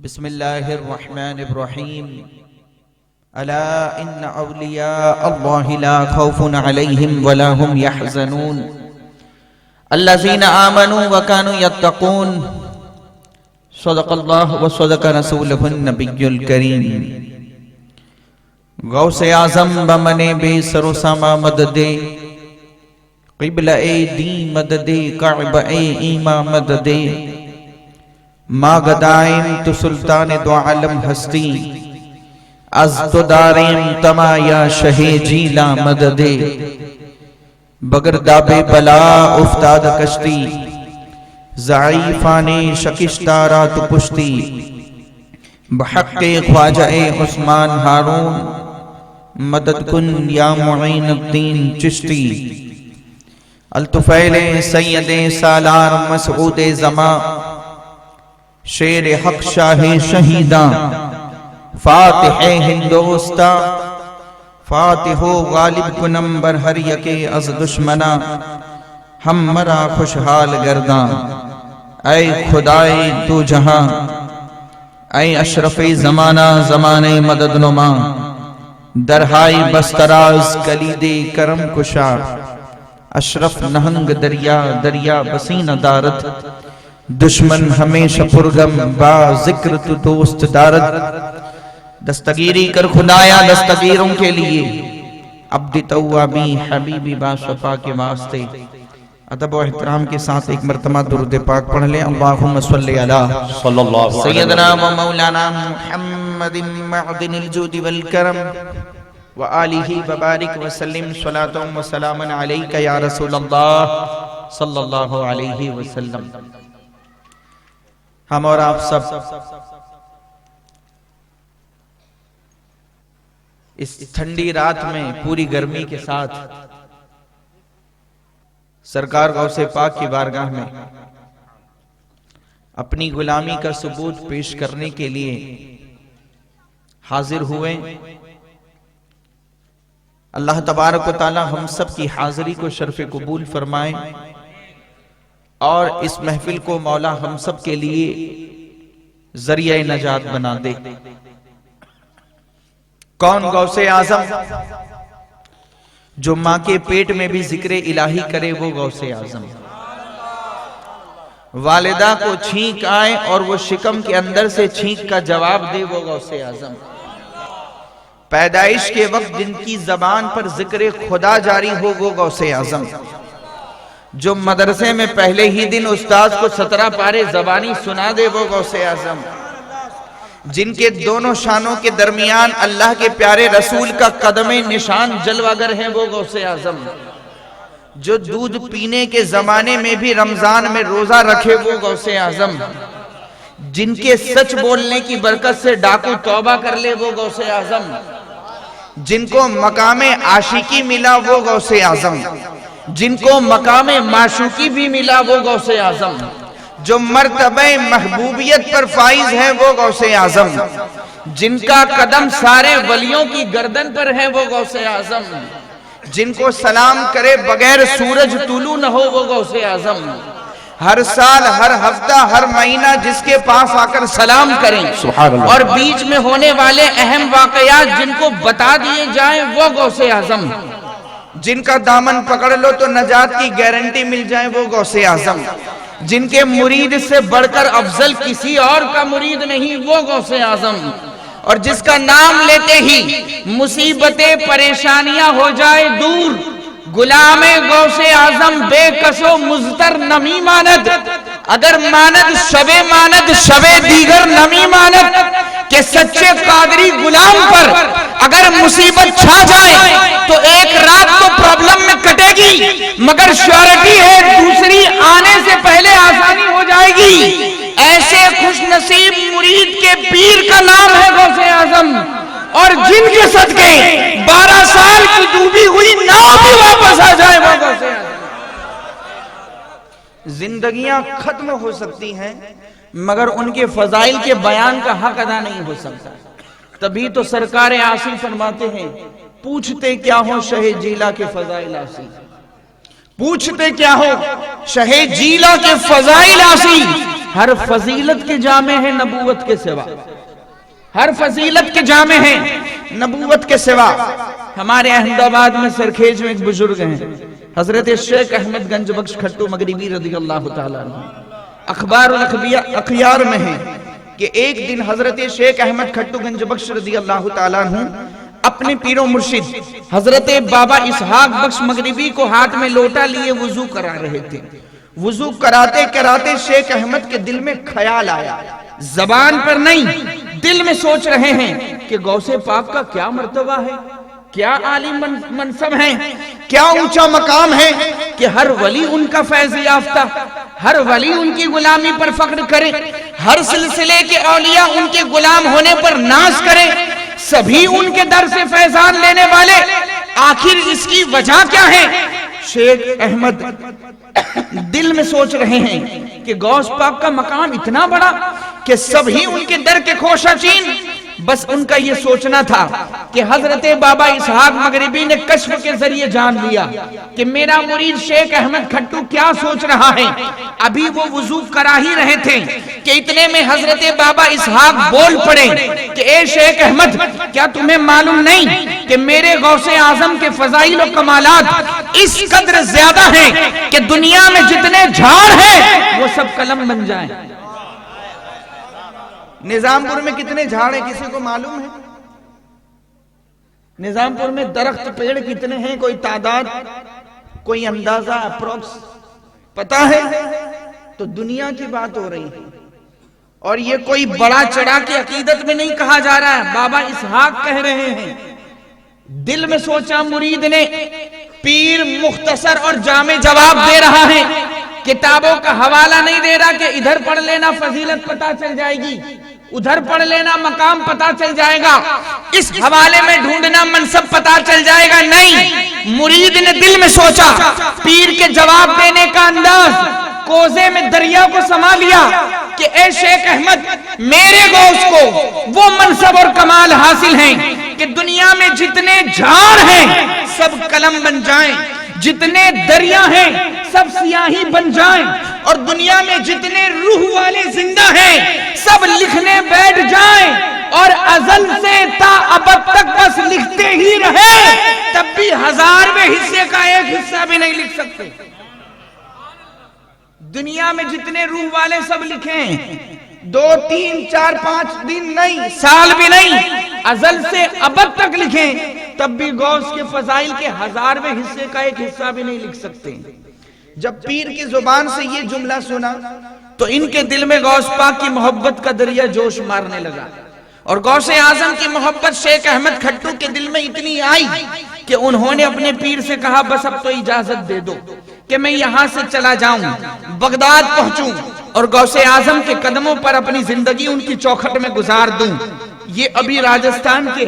بسم اللہ الرحمن الرحیم الا ان اولیاء اللہ لا خوف علیہم ولا هم يحزنون الذین آمنوا وكانوا يتقون صدق اللہ وصدق رسولہ النبی الکریم۔ غوث اعظم بمن بے سر و سما مدد قبلہ دین مدد کعبہ ایمان مدد ما گدائم تو سلطان دو عالم ہستی از تو داریم تما یا شہ جیلا مدد بگر داب بلا افتاد کشتی ضعیفان شکشتارا تو پشتی بحق خواجہ عثمان ہارون مدد کن یا معین الدین چشتی الطفیل سید سالار مسعود زمان شیر حق شاہ شہیداں فاتح ہندوستا فاتح غالب کنم بر ہر یکے از دشمنا ہم مرا خوشحال گرداں اے خدائے تو جہاں اے اشرف زمانہ زمانے مدد نما درہائی بستراز کلید کرم کشا اشرف نہنگ دریا دریا بسین دارت دشمن ہمیشہ پرغم با ذکر تو دوست دارت دستگیری کر خدایا دستگیروں کے لیے عبد توابی حبیبی با شفا کے واسطے ادب و احترام کے ساتھ ایک مرتبہ درود پاک پڑھ لیں اللہم صلی علی سیدنا و مولانا محمد معدن الجود والکرم وآلہ وبارک وسلم صلاة و سلام علیکہ یا رسول اللہ صلی اللہ علیہ وسلم۔ ہم اور آپ سب اس ٹھنڈی رات میں پوری گرمی کے ساتھ سرکار غوث پاک کی بارگاہ میں اپنی غلامی کا ثبوت پیش کرنے کے لیے حاضر ہوئے۔ اللہ تبارک و تعالی ہم سب کی حاضری کو شرف قبول فرمائے اور اس محفل کو مولا ہم سب کے لیے ذریعہ نجات بنا دے۔ کون غوث اعظم؟ جو ماں کے پیٹ میں بھی ذکر الہی کرے وہ غوث اعظم۔ والدہ کو چھینک آئے اور وہ شکم کے اندر سے چھینک کا جواب دے وہ غوث اعظم۔ پیدائش کے وقت جن کی زبان پر ذکر خدا جاری ہو وہ غوث اعظم۔ جو مدرسے میں پہلے ہی دن استاذ کو 17 پارے زبانی سنا دے وہ غوث اعظم۔ جن کے دونوں شانوں کے درمیان اللہ کے پیارے رسول کا قدم نشان جلوگر ہے وہ غوث اعظم۔ جو دودھ پینے کے زمانے میں بھی رمضان میں روزہ رکھے وہ غوث اعظم۔ جن کے سچ بولنے کی برکت سے ڈاکو توبہ کر لے وہ غوث اعظم۔ جن کو مقام عاشقی ملا وہ غوث اعظم۔ جن کو مقام معشوقی بھی ملا وہ غوث اعظم۔ جو مرتبہ محبوبیت پر فائز ہے وہ غوث اعظم۔ جن کا قدم سارے ولیوں کی گردن پر ہے وہ غوث اعظم۔ جن کو سلام کرے بغیر سورج طلوع نہ ہو وہ غوث اعظم۔ ہر سال ہر ہفتہ ہر مہینہ جس کے پاس آ کر سلام کریں اور بیچ میں ہونے والے اہم واقعات جن کو بتا دیے جائیں وہ غوث اعظم۔ جن کا دامن پکڑ لو تو نجات کی گارنٹی مل جائے وہ غوث اعظم۔ جن کے مرید سے بڑھ کر افضل کسی اور کا مرید نہیں وہ غوث اعظم۔ اور جس کا نام لیتے ہی مصیبتیں پریشانیاں ہو جائے دور غلام غوث اعظم بے کس و مضطر نمی ماند۔ اگر ماند شب دیگر نمی ماند کہ سچے قادری غلام پر اگر مصیبت چھا جائے تو ایک رات تو پرابلم میں کٹے گی مگر شیورٹی ہے دوسری آنے سے پہلے آسانی ہو جائے گی۔ ایسے خوش نصیب مرید کے پیر کا نام ہے غوث اعظم اور جن کے صدقے 12 سال کی ڈوبی ہوئی ناؤ بھی واپس آ جائے وہ غوث اعظم۔ زندگیاں ختم ہو سکتی ہیں مگر ان کے فضائل کے بیان کا حق ادا نہیں ہو سکتا۔ تبھی تو سرکار عاصی فرماتے ہیں پوچھتے کیا ہو شہ جیلا کے فضائل عاصی، پوچھتے کیا ہو شہ جیلا کے فضائل عاصی، ہر فضیلت کے جامع ہے نبوت کے سوا، ہر فضیلت کے جامع ہیں نبوت کے سوا۔ ہمارے احمد آباد میں سرکھیج میں ایک بزرگ ہیں، حضرت شیخ احمد گنج بخش کھٹو مغربی رضی اللہ تعالیٰ عنہ، اخبار الاخیار میں ہیں کہ ایک دن حضرت شیخ احمد کھٹو گنج بخش رضی اللہ تعالیٰ عنہ اپنے پیر و مرشد حضرت بابا اسحاق بخش مغربی کو ہاتھ میں لوٹا لیے وضو کرا رہے تھے۔ وضو کراتے کراتے شیخ احمد کے دل میں خیال آیا، زبان پر نہیں دل میں سوچ رہے ہیں کہ غوث پاک کا کیا مرتبہ ہے، کیا عالی منصب ہے، کیا اونچا مقام ہے کہ ہر ولی ان کا فیض یافتہ، ہر ولی ان کی غلامی پر فخر کرے، ہر سلسلے کے اولیاء ان کے غلام ہونے پر ناز کرے، سبھی ان کے در سے فیضان لینے والے، آخر اس کی وجہ کیا ہے؟ شیخ احمد دل میں سوچ رہے ہیں کہ غوث پاک کا مقام اتنا بڑا کہ سبھی ان کے در کے خوشہ چین۔ بس ان کا یہ سوچنا تھا کہ حضرت بابا اسحاق مغربی نے کشف کے ذریعے جان لیا کہ میرا مرید شیخ احمد کھٹو کیا سوچ رہا ہے۔ ابھی وہ وضو کرا ہی رہے تھے کہ اتنے میں حضرت بابا اسحاق بول پڑے کہ اے شیخ احمد، کیا تمہیں معلوم نہیں کہ میرے غوث اعظم کے فضائل و کمالات اس قدر زیادہ ہیں کہ دنیا میں جتنے جھاڑ ہیں وہ سب قلم بن جائیں۔ نظام پور میں کتنے جھاڑ ہیں کسی کو معلوم ہے؟ نظام پور میں درخت پیڑ کتنے ہیں؟ کوئی تعداد، کوئی اندازہ اپروکس پتا ہے؟ تو دنیا کی بات ہو رہی ہے، اور یہ کوئی بڑا چڑھا کے عقیدت میں نہیں کہا جا رہا ہے، بابا اسحاق کہہ رہے ہیں۔ دل میں سوچا مرید نے، پیر مختصر اور جامع جواب دے رہا ہے، کتابوں کا حوالہ نہیں دے رہا کہ ادھر پڑھ لینا فضیلت پتا چل جائے گی، ادھر پڑھ لینا مقام پتا چل جائے گا، اس حوالے میں ڈھونڈنا منصب پتا چل جائے گا، نہیں۔ مرید نے دل میں سوچا، پیر کے جواب دینے کا انداز کوزے میں دریا کو سما لیا کہ اے شیخ احمد، میرے غوث کو وہ منصب اور کمال حاصل ہیں کہ دنیا میں جتنے جھاڑ ہیں سب قلم بن جائیں، جتنے دریا ہیں سب سیاہی بن جائیں، اور دنیا میں جتنے روح والے زندہ ہیں سب لکھنے بیٹھ جائیں، اور ازل سے تا ابد تک بس لکھتے ہی رہے، تب بھی 1000ویں حصے کا ایک حصہ بھی نہیں لکھ سکتے۔ دنیا میں جتنے روح والے سب لکھیں، 2 3 4 5 دن نہیں، سال بھی نہیں، ازل سے ابد تک لکھیں، تب بھی غوث کے فضائل کے 1000ویں حصے کا ایک حصہ بھی نہیں لکھ سکتے۔ جب پیر کی زبان سے یہ جملہ سنا تو ان کے دل میں غوث پاک کی محبت کا دریا جوش مارنے لگا، اور غوث اعظم کی محبت شیخ احمد کھٹو کے دل میں اتنی آئی کہ انہوں نے اپنے پیر سے کہا بس اب تو اجازت دے دو کہ میں یہاں سے چلا جاؤں، بغداد پہنچوں اور غوث اعظم کے قدموں پر اپنی زندگی ان کی چوکھٹ میں گزار دوں۔ یہ ابھی راجستھان کے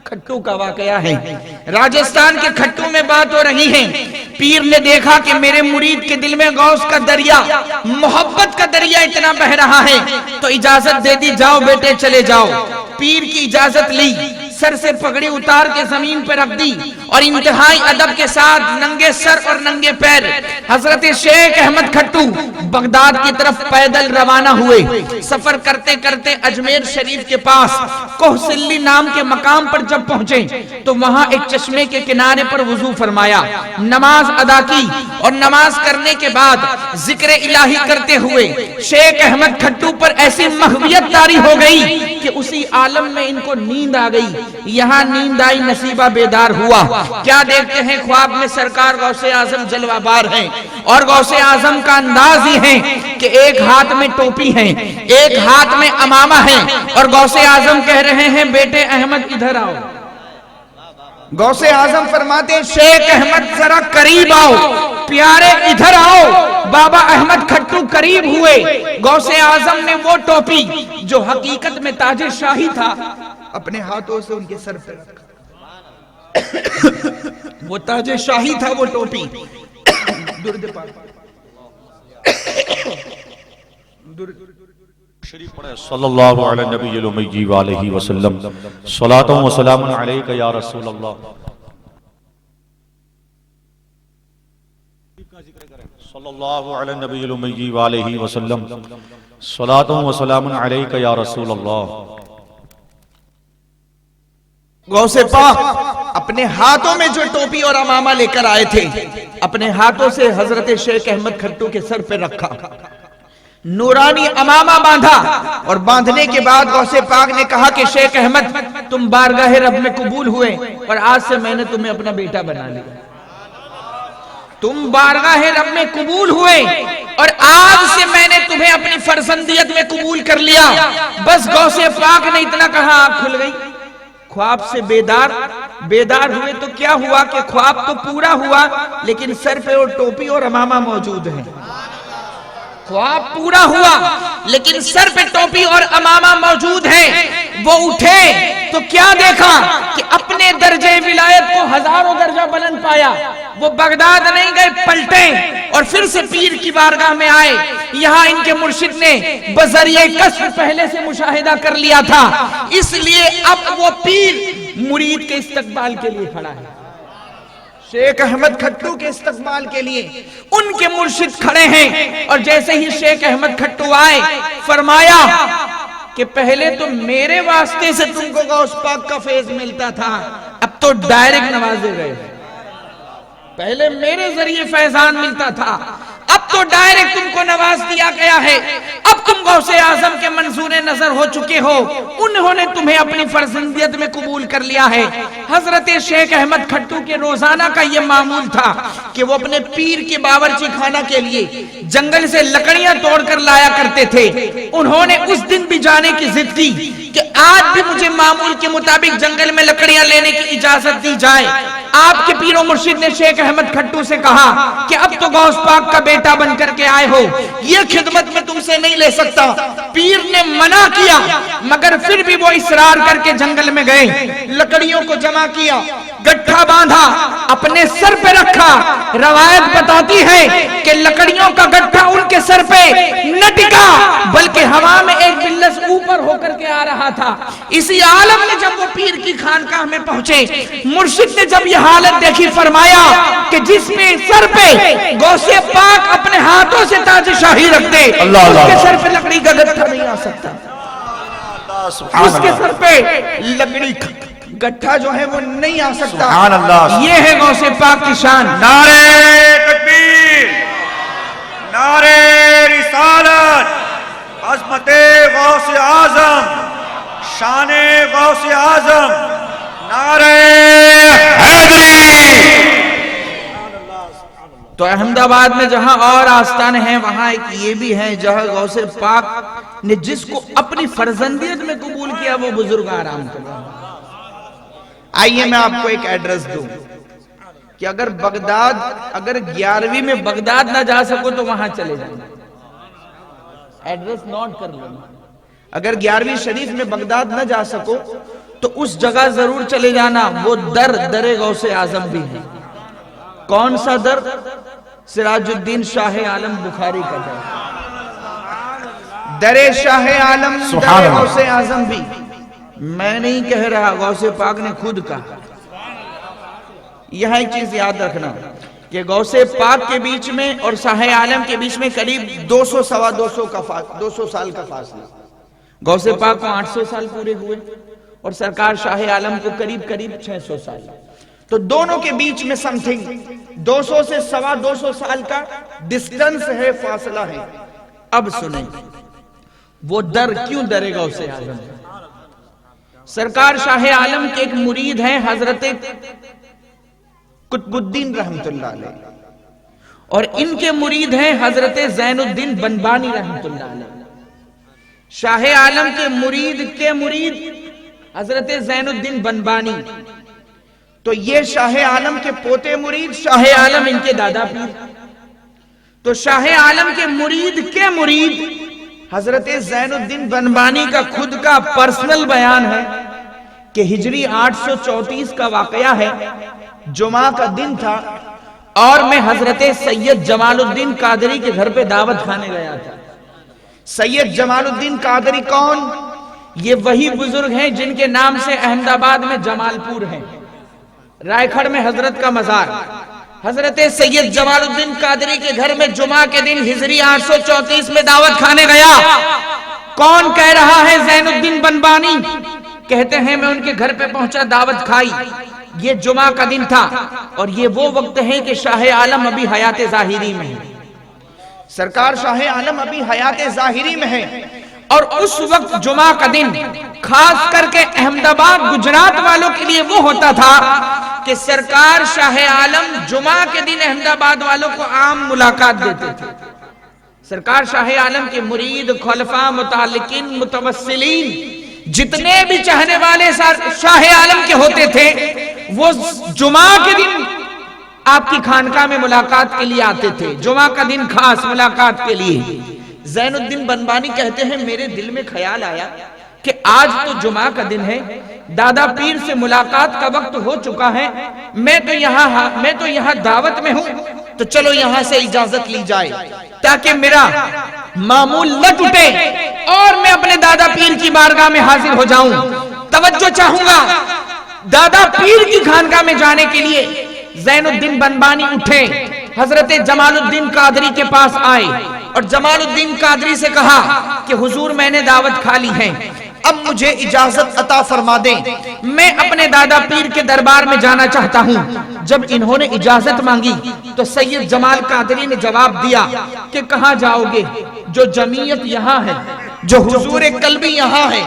کھٹو کا واقعہ ہے، راجستھان کے کھٹو میں بات ہو رہی ہے۔ پیر نے دیکھا کہ میرے مرید کے دل میں غوث کا دریا، محبت کا دریا اتنا بہ رہا ہے، تو اجازت دے دی، جاؤ بیٹے چلے جاؤ۔ پیر کی اجازت لی، سر سے پگڑی اتار کے زمین پر رکھ دی، اور انتہائی ادب کے ساتھ ننگے سر اور ننگے پیر حضرت شیخ احمد کھٹو بغداد کی طرف پیدل روانہ ہوئے۔ سفر کرتے کرتے اجمیر شریف کے پاس کوہسلی نام کے مقام پر جب پہنچے تو وہاں ایک چشمے کے کنارے پر وضو فرمایا، نماز ادا کی، اور نماز کرنے کے بعد ذکر الہی کرتے ہوئے شیخ احمد کھٹو پر ایسی محویت طاری ہو گئی کہ اسی عالم میں ان کو نیند آ گئی۔ یہاں نیند آئی، نصیبہ بیدار ہوا، کیا دیکھتے ہیں؟ خواب میں سرکار غوث اعظم جلوہ بار ہیں، اور غوث اعظم کا انداز ہی ہے کہ ایک ہاتھ میں ٹوپی ہے، ایک ہاتھ میں امامہ ہے، اور غوث اعظم کہہ رہے ہیں بیٹے احمد ادھر آؤ۔ غوث اعظم فرماتے ہیں شیخ احمد ذرا قریب آؤ، پیارے ادھر آؤ۔ بابا احمد کھٹو قریب ہوئے، غوث اعظم نے وہ ٹوپی جو حقیقت میں تاج شاہی تھا اپنے ہاتھوں سے ان کے سر پہ رکھا، وہ تاج شاہی تھا، وہ ٹوپی۔ درد پاک شریف پڑھے صلی اللہ علیہ نبی الامی وآلہ وسلم، صلاۃ و سلام علیک یا رسول اللہ۔ صلی اللہ علیہ نبی الامی وآلہ وسلم، صلاۃ و سلام علیک یا رسول اللہ۔ غوث پاک اپنے ہاتھوں میں جو ٹوپی اور امامہ لے کر آئے تھے اپنے ہاتھوں سے حضرت شیخ احمد کھٹو کے سر پہ رکھا، نورانی امامہ باندھا، اور باندھنے کے بعد غوث پاک نے کہا کہ شیخ احمد تم بارگاہ رب میں قبول ہوئے اور آج سے میں نے تمہیں اپنا بیٹا بنا لیا۔ تم بارگاہ رب میں قبول ہوئے اور آج سے میں نے تمہیں اپنی فرزندیت میں قبول کر لیا۔ بس غوث پاک نے اتنا کہا، آنکھ کھل گئی۔ خواب سے بیدار ہوئے تو کیا ہوا کہ خواب تو پورا ہوا لیکن سر پہ اور ٹوپی اور امامہ موجود ہیں۔ خواب پورا ہوا لیکن سر پہ ٹوپی اور امامہ موجود ہیں۔ وہ اٹھے تو کیا دیکھا کہ اپنے درجے ولایت کو ہزاروں درجہ بلند پایا۔ وہ بغداد نہیں گئے، پلٹے اور پھر سے پیر کی بارگاہ میں آئے۔ یہاں ان کے مرشد نے بذریعہ کشف پہلے سے مشاہدہ کر لیا تھا، اس لیے اب وہ پیر مرید کے استقبال کے لیے کھڑا ہے، شیخ احمد کھٹو کے استقبال کے لیے ان کے مرشد کھڑے ہیں۔ اور جیسے ہی شیخ احمد کھٹو آئے فرمایا کہ پہلے تو میرے واسطے سے تم کو غوث پاک کا فیض ملتا تھا، اب تو ڈائریکٹ نوازے گئے۔ پہلے میرے ذریعے فیضان ملتا تھا، اب تو ڈائریکٹ تم کو نواز دیا گیا ہے۔ اب تم غوث اعظم کے منظور نظر ہو چکے ہو، انہوں نے تمہیں اپنی فرزندیت میں قبول کر لیا ہے۔ حضرت شیخ احمد کھٹو کے روزانہ کا یہ معمول تھا کہ وہ اپنے پیر کے باورچی خانہ کے لیے جنگل سے لکڑیاں توڑ کر لایا کرتے تھے۔ انہوں نے اس دن بھی جانے کی ضد کی کہ آج بھی مجھے معمول کے مطابق جنگل میں لکڑیاں لینے کی اجازت دی جائے۔ آپ کے پیر و مرشد نے شیخ احمد کھٹو سے کہا کہ اب تو غوث پاک کا بیٹا بن کر کے آئے ہو، یہ خدمت میں تم سے نہیں لے سکتا۔ پیر نے منع کیا مگر پھر بھی وہ اصرار کر کے جنگل میں گئے، لکڑیوں کو جمع کیا، گٹھا باندھا، اپنے سر پہ رکھا۔ روایت بتاتی ہے کہ لکڑیوں کا گٹھا ان کے سر پہ نہ ٹکا بلکہ ہوا میں ایک بلس اوپر ہو کر کے آ رہا تھا۔ اسی عالم میں جب وہ پیر کی خانقاہ میں پہنچے، مرشد نے جب یہ حالت دیکھی فرمایا کہ جس میں سر پہ غوث پاک اپنے ہاتھوں سے تاج شاہی رکھتے اس کے سر پہ لکڑی کا گٹھا نہیں آ سکتا، اس کے سر پہ لکڑی گٹھا جو ہے وہ نہیں آ سکتا۔ یہ ہے غوث پاک کی شان۔ نعرہ تکبیر، نعرہ رسالت، عظمت غوث اعظم، شان غوث اعظم، نعرہ حیدری۔ تو احمد آباد میں جہاں اور آستان ہیں وہاں ایک یہ بھی ہے جہاں غوث پاک نے جس کو اپنی فرزندیت میں قبول کیا وہ بزرگ آرام کر رہا ہے۔ آئیے میں آپ کو ایک ایڈریس دوں کہ اگر 11ویں میں بغداد نہ جا سکو تو وہاں چلے جائیں، ایڈریس نوٹ کر لیں۔ اگر 11ویں شریف میں بغداد نہ جا سکو تو اس جگہ ضرور چلے جانا، وہ در غوث اعظم بھی ہے۔ کون سا در؟ سراج الدین شاہ عالم بخاری کا در شاہ عالم، در غوث اعظم بھی۔ میں نہیں کہہ رہا، غوث پاک نے خود کہا۔ یہاں ایک چیز یاد رکھنا کہ غوث پاک کے بیچ میں اور شاہ عالم کے بیچ میں قریب 200 سال کا فاصلہ۔ غوث پاک کو 800 سال پورے ہوئے اور سرکار شاہ عالم کو قریب 600 سال۔ تو دونوں کے بیچ میں سم تھنگ 200 سے 250 سال کا ڈسٹنس ہے، فاصلہ ہے۔ اب سنیں وہ در کیوں در غوث اعظم؟ سرکار شاہ عالم کے ایک مرید ہیں حضرت قطب الدین رحمت اللہ علیہ، اور ان کے مرید ہیں حضرت زین الدین بنبانی رحمت اللہ علیہ۔ شاہ عالم کے مرید حضرت زین الدین بنبانی، تو یہ شاہ عالم کے پوتے مرید، شاہ عالم ان کے دادا پیر۔ تو شاہ عالم کے مرید حضرت زین الدین بنبانی کا خود کا پرسنل بیان ہے کہ ہجری 834 کا واقعہ ہے، جمعہ کا دن تھا اور میں حضرت سید جمال الدین قادری کے گھر پہ دعوت کھانے گیا تھا۔ سید جمال الدین قادری کون؟ یہ وہی بزرگ ہیں جن کے نام سے احمد آباد میں جمال پور ہے، رائے کھڑ میں حضرت کا مزار، حضرت سید جمال الدین قادری کے گھر میں جمعہ کے دن ہجری 834 میں دعوت کھانے گیا. کون کہہ رہا ہے؟ زین الدین بنبانی کہتے ہیں میں ان کے گھر پہ پہنچا، دعوت کھائی. یہ جمعہ کا دن تھا اور یہ وہ وقت ہے کہ شاہ عالم ابھی حیات ظاہری میں ہے. سرکار شاہ عالم ابھی حیات ظاہری میں ہے اور اس وقت جمعہ کا دن خاص کر کے احمد آباد گجرات والوں کے لیے وہ ہوتا تھا کہ سرکار شاہ عالم جمعہ کے دن احمد آباد والوں کو عام ملاقات دیتے تھے. سرکار شاہ عالم کے مرید، خلفاء، متعلقین، متوسلین جتنے بھی چاہنے والے شاہ عالم کے ہوتے تھے وہ جمعہ کے دن آپ کی خانقاہ میں ملاقات کے لیے آتے تھے. جمعہ کا دن خاص ملاقات کے لیے. زین الدین بنبانی کہتے ہیں میرے دل میں خیال آیا کہ آج تو جمعہ کا دن ہے، دادا پیر سے ملاقات کا وقت ہو چکا ہے، میں تو یہاں دعوت میں ہوں، تو چلو یہاں سے اجازت لی جائے تاکہ میرا معمول نہ ٹوٹے اور میں اپنے دادا پیر کی بارگاہ میں حاضر ہو جاؤں. توجہ چاہوں گا دادا پیر کی خانقاہ میں جانے کے لیے. زین الدین بنبانی اٹھے، حضرت جمال الدین قادری کے پاس آئے اور جمال الدین قادری سے کہا کہ حضور میں نے دعوت کھا لی ہے، اب مجھے اجازت عطا فرما دیں، میں اپنے دادا پیر کے دربار میں جانا چاہتا ہوں. جب انہوں نے اجازت مانگی تو سید جمال قادری نے جواب دیا کہ کہاں جاؤ گے؟ جو جمعیت یہاں ہے، جو حضور قلبی یہاں ہے،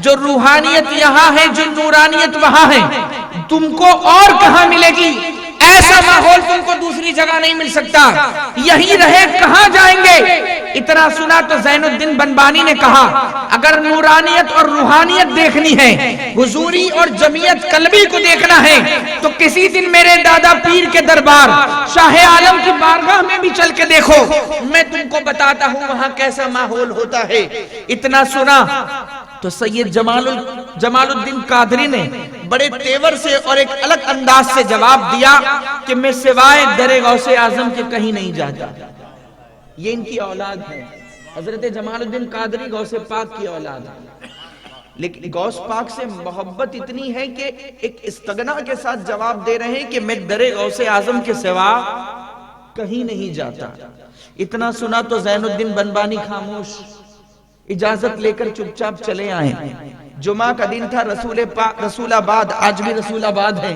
جو روحانیت یہاں ہے، جو نورانیت وہاں ہے، تم کو اور کہاں ملے گی؟ ایسا ماحول تم کو دوسری جگہ نہیں مل سکتا، یہی رہے، کہاں جائیں گے؟ اتنا سنا تو زین الدین بنبانی نے کہا اگر نورانیت اور روحانیت دیکھنی ہے، حضوری اور جمعیت قلبی کو دیکھنا ہے تو کسی دن میرے دادا پیر کے دربار شاہ عالم کی بارگاہ میں بھی چل کے دیکھو، میں تم کو بتاتا ہوں وہاں کیسا ماحول ہوتا ہے. اتنا سنا تو سید جمال الدین قادری نے بڑے تیور سے اور ایک الگ انداز سے جواب دیا کہ میں سوائے در غوث اعظم کے کہیں نہیں جاتا. یہ ان کی اولاد ہے، حضرت جمال الدین قادری غوث پاک کی اولاد ہے، لیکن غوث پاک سے محبت اتنی ہے کہ ایک استغنا کے ساتھ جواب دے رہے ہیں کہ میں در غوث اعظم کے سوا کہیں نہیں جاتا. اتنا سنا تو زین الدین بنبانی خاموش، اجازت لے کر چپ چاپ چلے آئے. جمعہ کا دن تھا، رسول آباد، آج بھی رسول آباد ہے.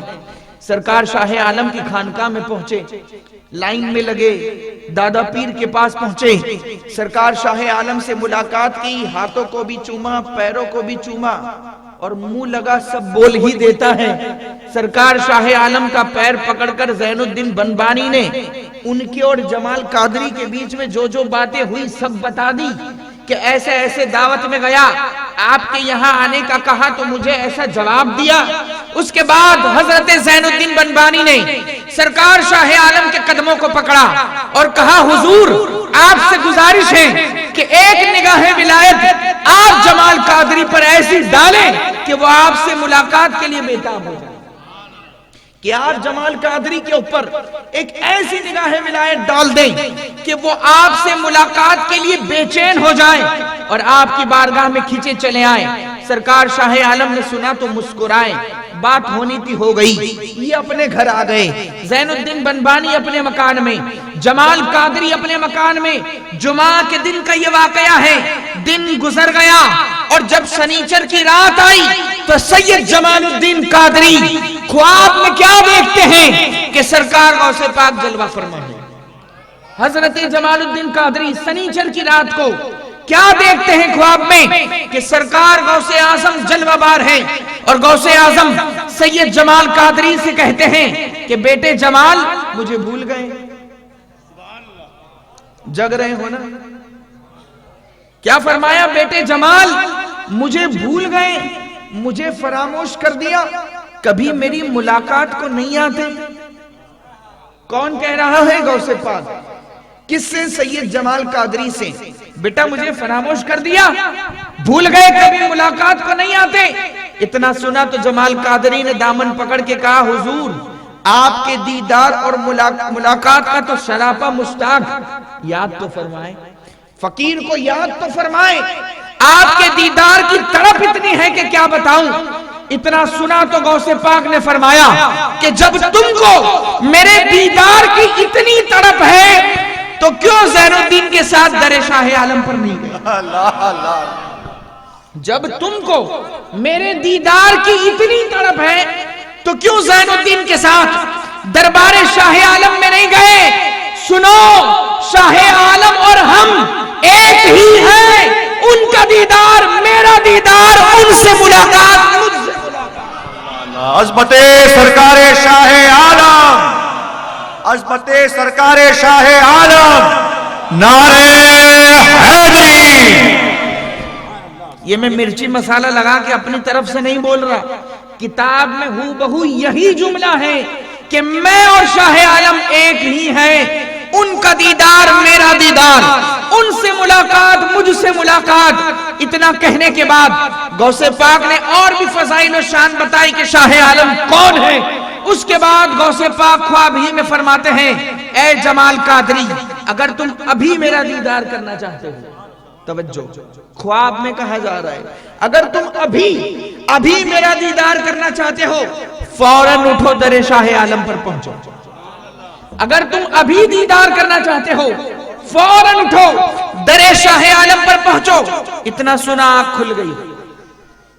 سرکار شاہ عالم کی خانقاہ میں پہنچے، لائن میں لگے، دادا پیر کے پاس پہنچے، سرکار شاہ عالم سے ملاقات کی، ہاتھوں کو بھی چوما، پیروں کو بھی چوما اور منہ لگا سب بول ہی دیتا ہے. سرکار شاہ عالم کا پیر پکڑ کر زین الدین بنبانی نے ان کے اور جمال قادری کے بیچ میں جو جو باتیں ہوئی سب بتا دی کہ ایسے ایسے دعوت میں گیا، آپ کے یہاں آنے کا کہا تو مجھے ایسا جواب دیا. اس کے بعد حضرت زین الدین بنبانی نے سرکار شاہ عالم کے قدموں کو پکڑا اور کہا حضور آپ سے گزارش ہے کہ ایک نگاہ ولایت آپ جمال قادری پر ایسی ڈالیں کہ وہ آپ سے ملاقات کے لیے بےتاب ہو جائے، کہ آپ جمال قادری کے اوپر ایک ایسی نگاہ ولایت ڈال دیں کہ وہ آپ سے ملاقات کے لیے بے چین ہو جائیں اور آپ کی بارگاہ میں کھینچے چلے آئیں. سرکار شاہ عالم نے سنا تو مسکرائے، بات ہونی تھی ہو گئی، یہ اپنے گھر آ گئے. زین الدین بنبانی اپنے مکان میں، جمال قادری اپنے مکان میں. جمعہ کے دن کا یہ واقعہ ہے. دن گزر گیا اور جب شنیچر کی رات آئی تو سید جمال الدین قادری خواب میں کیا دیکھتے ہیں کہ سرکار غوث پاک جلوہ فرما ہے. حضرت جمال الدین قادری شنیچر کی رات کو کیا دیکھتے ہیں خواب میں کہ سرکار غوث اعظم جلوہ بار ہے اور غوث اعظم سید جمال قادری سے کہتے ہیں کہ بیٹے جمال مجھے بھول گئے. جگ رہے ہو نا؟ کیا فرمایا؟ بیٹے جمال مجھے بھول گئے، مجھے فراموش کر دیا، کبھی میری ملاقات کو نہیں آتے. کون کہہ رہا ہے؟ غوث پاک. کس سے؟ سید جمال قادری سے. بیٹا مجھے فراموش کر دیا، بھول گئے، کبھی ملاقات کو نہیں آتے. اتنا سنا تو جمال قادری نے دامن پکڑ کے کہا حضور آپ کے دیدار اور ملاقات کا تو شراپا مشتاق، یاد تو فرمائیں، فقیر کو یاد تو فرمائیں. آپ کے دیدار کی تڑپ اتنی ہے کہ کیا بتاؤں. اتنا سنا تو غوث پاک نے فرمایا کہ جب تم کو میرے دیدار کی اتنی تڑپ ہے تو کیوں زین الدین کے ساتھ در شاہ عالم پر نہیں گئے؟ جب تم کو میرے دیدار کی اتنی تڑپ ہے تو کیوں زین الدین کے ساتھ دربار شاہ عالم میں نہیں گئے؟ سنو، شاہ عالم اور ہم ایک ہی ہیں، ان کا دیدار میرا دیدار، ان سے ملاقات مجھ سے ملاقات۔ عظمت سرکار شاہ عالم، عظمت سرکار شاہ عالم، نعرہ حیدری۔ یہ میں مرچی مسالہ لگا کے اپنی طرف سے نہیں بول رہا، کتاب میں ہو بہو یہی جملہ ہے کہ میں اور شاہ عالم ایک ہی ہیں، ان کا دیدار میرا دیدار، ان سے ملاقات مجھ سے ملاقات۔ اتنا کہنے کے بعد غوث پاک نے اور بھی فضائل و شان بتائی کہ شاہ عالم کون ہے۔ اس کے بعد غوث پاک خواب ہی میں فرماتے ہیں، اے جمال قادری، اگر تم ابھی میرا دیدار کرنا چاہتے ہو، توجہ، خواب میں کہا جا رہا ہے اگر تم ابھی میرا دیدار کرنا چاہتے ہو فوراً اٹھو در شاہ عالم پر پہنچو۔ اگر تم ابھی دیدار کرنا چاہتے ہو فوراً اٹھو در شاہ عالم پر پہنچو۔ اتنا سنا آنکھ کھل گئی،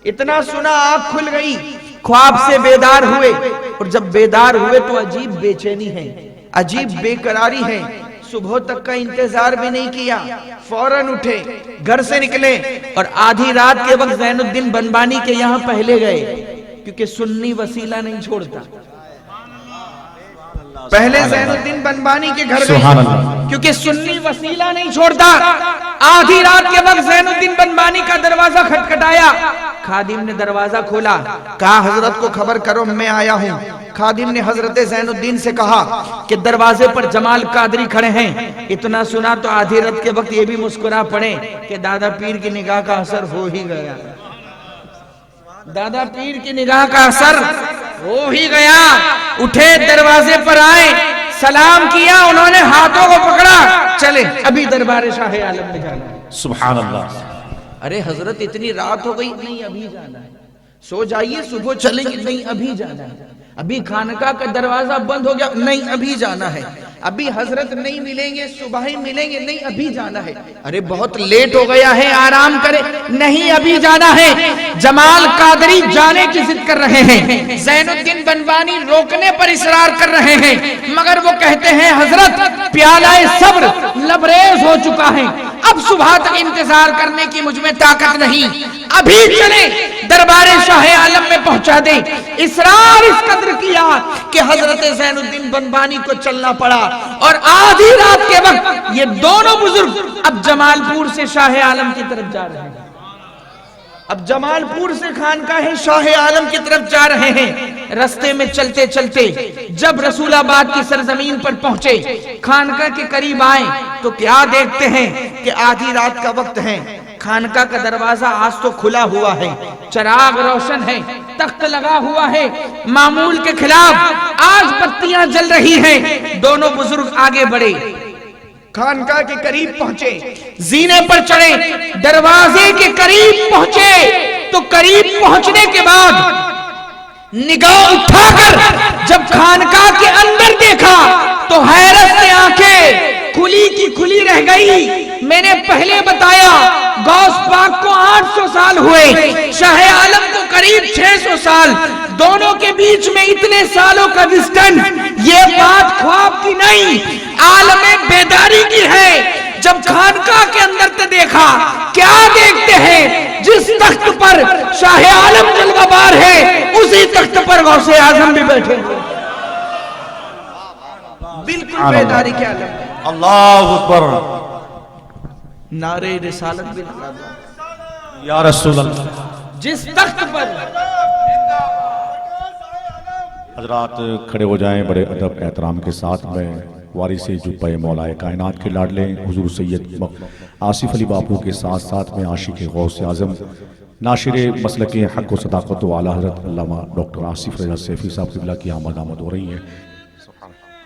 اتنا سنا آنکھ کھل گئی، خواب سے بیدار ہوئے، اور جب بیدار ہوئے تو عجیب بے چینی ہے، عجیب بے قراری ہے، صبح تک کا انتظار بھی نہیں کیا، فوراً اٹھے، گھر سے نکلے، اور آدھی رات کے وقت زین الدین بنبانی کے یہاں پہلے گئے، کیونکہ سنی وسیلہ نہیں چھوڑتا۔ پہلے زین الدین بنبانی کے گھر گئے کیونکہ سنی وسیلہ نہیں چھوڑتا۔ آدھی رات کے وقت زین الدین بنبانی کا دروازہ کھٹکھٹایا، خادم نے دروازہ کھولا، کہا حضرت کو خبر کرو میں آیا ہوں۔ خادم نے حضرت زین الدین سے کہا کہ دروازے پر جمال قادری کھڑے ہیں۔ اتنا سنا تو آدھی رات کے وقت یہ بھی مسکرا پڑے کہ دادا پیر کی نگاہ کا اثر ہو ہی گیا، دادا پیر کی نگاہ کا اثر ہو ہی گیا۔ اٹھے، دروازے پر آئے، سلام کیا، انہوں نے ہاتھوں کو پکڑا، چلے ابھی دربار شاہ عالم میں جانا ہے۔ سبحان اللہ۔ ارے حضرت اتنی رات ہو گئی، نہیں ابھی جانا ہے، سو جائیے صبح چلیں گے، نہیں ابھی جانا ہے۔ ابھی خانقاہ کا دروازہ بند ہو گیا، نہیں ابھی جانا ہے۔ ابھی حضرت نہیں ملیں گے، صبح ہی ملیں گے، نہیں ابھی جانا ہے۔ ارے بہت لیٹ ہو گیا ہے، آرام کرے، نہیں ابھی جانا ہے۔ جمال قادری جانے کی ضد کر رہے ہیں، زین الدین بنبانی روکنے پر اصرار کر رہے ہیں، مگر وہ کہتے ہیں حضرت پیالہ صبر لبریز ہو چکا ہے، اب صبح تک انتظار کرنے کی مجھ میں طاقت نہیں، ابھی چلیں دربار شاہ عالم میں پہنچا دیں۔ اصرار اس قدر کیا کہ حضرت زین الدین بنبانی کو چلنا پڑا، اور آدھی رات کے وقت یہ دونوں بزرگ اب جمال پور سے شاہ عالم کی طرف جا رہے ہیں، اب جمال پور سے خانقاہ شاہ عالم کی طرف جا رہے ہیں۔ رستے میں چلتے چلتے جب رسول آباد کی سرزمین پر پہنچے، خانقاہ کے قریب آئے تو کیا دیکھتے ہیں کہ آدھی رات کا وقت ہے، خانقاہ کا دروازہ آج تو کھلا ہوا ہے، چراغ روشن ہے، تخت لگا ہوا ہے، معمول کے خلاف آج بتیاں جل رہی ہیں۔ دونوں بزرگ آگے بڑھے، خانقاہ کے قریب پہنچے، زینے پر چڑھے، دروازے کے قریب پہنچے تو قریب پہنچنے کے بعد نگاہ اٹھا کر جب خانقاہ کے اندر دیکھا تو حیرت سے آنکھیں کھلی کی کھلی رہ گئی۔ میں نے پہلے بتایا غوث پاک کو 800 سال ہوئے، شاہ عالم کو قریب 600 سال، دونوں کے بیچ میں اتنے سالوں کا ڈسٹنس، یہ بات خواب کی نہیں، عالم بیداری کی ہے۔ جب خانقاہ کے اندر تے دیکھا، کیا دیکھتے ہیں؟ جس تخت پر شاہ عالم جلوہ بار ہے اسی تخت پر غوث اعظم بھی بیٹھے ہوئے، بالکل بیداری کے عالم میں۔ اللہ اکبر، نعرہ رسالت بھی لگا دو یا رسول اللہ۔ جس تخت پر، حضرات کھڑے ہو جائیں بڑے ادب احترام کے ساتھ۔ میں وارث جبہ مولا کائنات کے لاڈلے حضور سید آصف علی باپو کے ساتھ ساتھ میں عاشق غوث اعظم ناشر مسلک حق و صداقت و اعلی حضرت علامہ ڈاکٹر آصف رضا سیفی صاحب قبلہ کی آمد ہو رہی ہے۔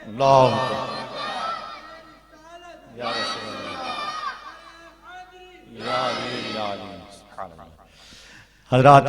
اللہ یا رسول اللہ، یا علی، یا علی، سبحان اللہ۔ حضرات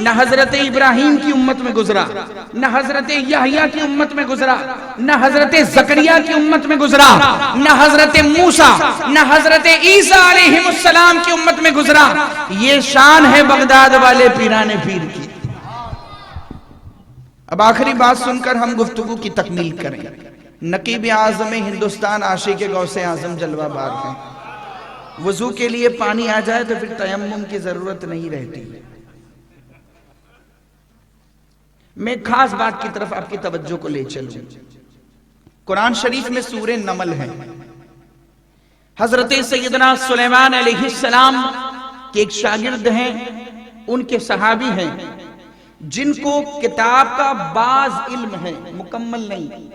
نہ حضرت ابراہیم کی امت میں گزرا، نہ حضرت یحییٰ کی امت میں گزرا، نہ حضرت زکریا کی امت میں گزرا، نہ حضرت موسیٰ، نہ حضرت عیسیٰ علیہ السلام کی امت میں گزرا۔ یہ شان ہے بغداد والے پیران پیر کی۔ اب آخری بات سن کر ہم گفتگو کی تکمیل کریں۔ نقیب اعظم ہندوستان عاشق غوث اعظم جلوہ بار ہیں۔ وضو کے لیے پانی آ جائے تو پھر تیمم کی ضرورت نہیں رہتی۔ میں ایک خاص بات کی طرف آپ کی توجہ کو لے چلوں۔ قرآن شریف میں سورہ نمل ہے۔ حضرت سیدنا سلیمان علیہ السلام کے ایک شاگرد ہیں، ان کے صحابی ہیں، جن کو کتاب کا بعض علم ہے، مکمل نہیں،